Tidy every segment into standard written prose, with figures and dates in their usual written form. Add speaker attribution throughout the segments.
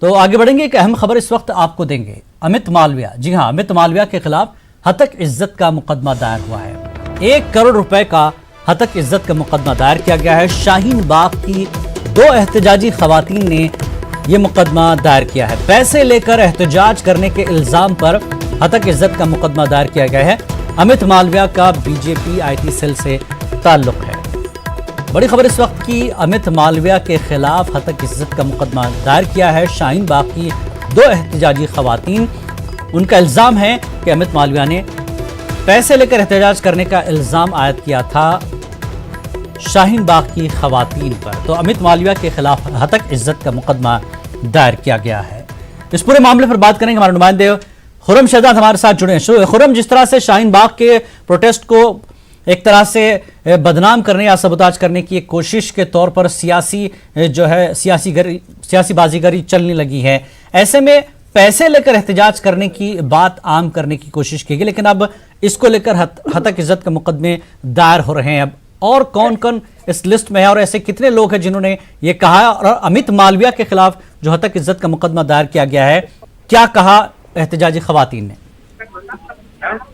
Speaker 1: तो आगे बढ़ेंगे, एक अहम खबर इस वक्त आपको देंगे। अमित मालविया, जी हां, अमित मालविया के खिलाफ हतक इज्जत का मुकदमा दायर हुआ है। 1 करोड़ रुपए का हतक इज्जत का मुकदमा दायर किया गया है। शाहीन बाग की 2 एहतजाजी खवातीन ने यह मुकदमा दायर किया है। पैसे लेकर एहतजाज करने के इल्जाम पर हतक इज्जत का मुकदमा दायर किया गया है। अमित मालविया का बीजेपी आईटी सेल से ताल्लुक है। बड़ी खबर इस वक्त की, अमित मालविया के खिलाफ हतक इज्जत का मुकदमा दायर किया है शाहीन बाग की 2 एहतजाजी खवातीन। उनका इल्जाम है कि अमित मालविया ने पैसे लेकर एहतजाज करने का इल्जाम आयद किया था शाहीन बाग की खवातीन पर। तो अमित मालविया के खिलाफ हतक इज्जत का मुकदमा दायर किया गया है। इस पूरे मामले पर बात करेंगे, हमारे नुमाइंदे खुर्रम शहजाद हमारे साथ जुड़े हैं। खुर्रम, जिस तरह से शाहीन बाग के प्रोटेस्ट को एक तरह से बदनाम करने या सबोताज करने की एक कोशिश के तौर पर सियासी बाजीगरी चलने लगी है, ऐसे में पैसे लेकर एहतजाज करने की बात आम करने की कोशिश की गई, लेकिन अब इसको लेकर हतक इज्जत के मुकदमे दायर हो रहे हैं। अब और कौन कौन इस लिस्ट में है और ऐसे कितने लोग हैं जिन्होंने ये कहा, और अमित मालविया के खिलाफ जो हतक इज्जत का मुकदमा दायर किया गया है, क्या कहा एहतजाजी खवातीन ने?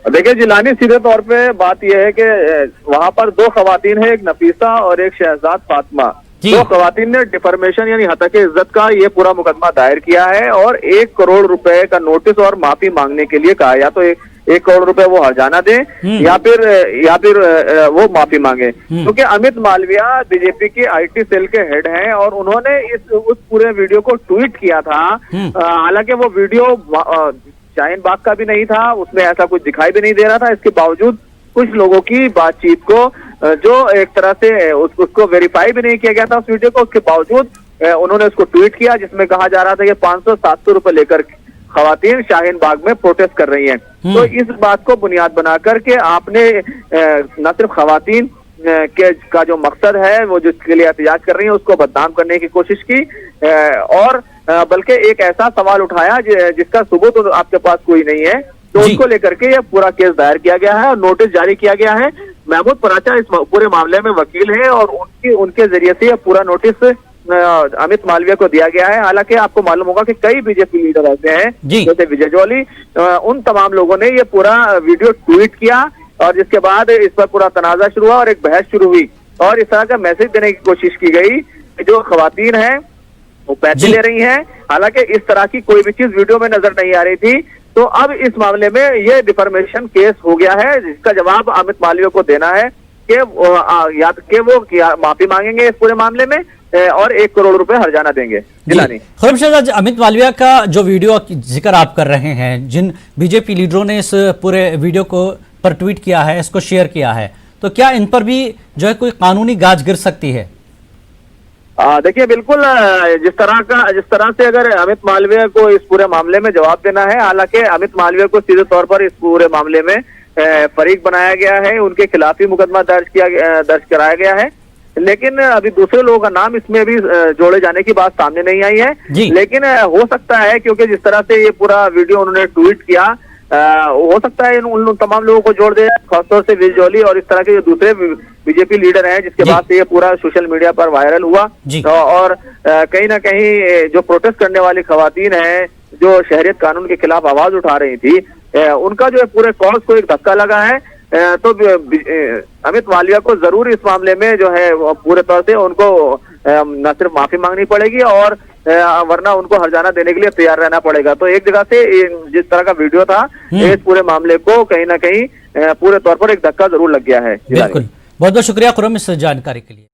Speaker 2: देखिए जिलानी, सीधे तौर पे बात यह है कि वहां पर 2 खवातीन है, एक नफीसा और एक शहजाद फातिमा। 2 खवातीन ने डिफर्मेशन यानी हतक इज्जत का ये पूरा मुकदमा दायर किया है और 1 करोड़ रुपए का नोटिस और माफी मांगने के लिए कहा। या तो 1 करोड़ रुपए वो हर्जाना दें या फिर वो माफी मांगे, क्योंकि अमित मालविया बीजेपी की आईटी सेल के हेड हैं और उन्होंने उस पूरे वीडियो को ट्वीट किया था। हालांकि वो वीडियो शाहीन बाग का भी नहीं था, उसमें ऐसा कुछ दिखाई भी नहीं दे रहा था। इसके बावजूद कुछ लोगों की बातचीत को जो एक तरह से उसको वेरीफाई भी नहीं किया गया था उस वीडियो को, उसके बावजूद उन्होंने उसको ट्वीट किया, जिसमें कहा जा रहा था कि 500-700 रुपए लेकर खवातीन शाहीन बाग में प्रोटेस्ट कर रही हैं। तो इस बात को बुनियाद बना करके आपने न सिर्फ खवातीन का जो मकसद है वो जिसके लिए एहतजाज कर रही है उसको बदनाम करने की कोशिश की, और बल्कि एक ऐसा सवाल उठाया जिसका सबूत तो आपके पास कोई नहीं है। तो उसको लेकर के ये पूरा केस दायर किया गया है और नोटिस जारी किया गया है। महमूद पराचा इस पूरे मामले में वकील है और उनके जरिए से यह पूरा नोटिस अमित मालविया को दिया गया है। हालांकि आपको मालूम होगा कि कई बीजेपी लीडर ऐसे हैं जैसे विजय जौली, उन तमाम लोगों ने ये पूरा वीडियो ट्वीट किया और जिसके बाद इस पर पूरा तनाजा शुरू हुआ और एक बहस शुरू हुई और इस तरह का मैसेज देने की कोशिश की गई कि जो खवातीन है वो पैसे ले रही हैं। हालांकि इस तरह की कोई भी चीज वीडियो में नजर नहीं आ रही थी। तो अब इस मामले में ये डिफर्मेशन केस हो गया है, जिसका जवाब अमित मालविया को देना है कि वो माफी मांगेंगे इस पूरे मामले में और 1 करोड़ रुपए हर्जाना देंगे।
Speaker 1: खुर्रम शहजाद, अमित मालविया का जो वीडियो जिक्र आप कर रहे हैं, जिन बीजेपी लीडरों ने इस पूरे वीडियो को पर ट्वीट किया है, इसको शेयर किया है, तो क्या इन पर भी जो है कोई कानूनी गाज गिर सकती है?
Speaker 2: देखिए बिल्कुल, जिस तरह से अगर अमित मालविया को इस पूरे मामले में जवाब देना है, हालांकि अमित मालविया को सीधे तौर पर इस पूरे मामले में फरीक बनाया गया है, उनके खिलाफ ही मुकदमा दर्ज कराया गया है, लेकिन अभी दूसरे लोगों का नाम इसमें भी जोड़े जाने की बात सामने नहीं आई है। लेकिन हो सकता है, क्योंकि जिस तरह से ये पूरा वीडियो उन्होंने ट्वीट किया, हो सकता है उन तमाम लोगों को जोड़ दे, खासतौर से विजय जौली और इस तरह के जो दूसरे बीजेपी लीडर हैं, जिसके बाद से ये पूरा सोशल मीडिया पर वायरल हुआ। और कहीं ना कहीं जो प्रोटेस्ट करने वाली खवातीन हैं, जो शहरियत कानून के खिलाफ आवाज उठा रही थी, उनका जो है पूरे कॉज को एक धक्का लगा है। तो अमित मालविया को जरूर इस मामले में जो है पूरे तौर से उनको न सिर्फ माफी मांगनी पड़ेगी और वरना उनको हर्जाना देने के लिए तैयार रहना पड़ेगा। तो एक जगह से जिस तरह का वीडियो था, इस पूरे मामले को कहीं ना कहीं पूरे तौर पर एक धक्का जरूर लग गया है।
Speaker 1: बिल्कुल, बहुत बहुत शुक्रिया खुर्रम इस जानकारी के लिए।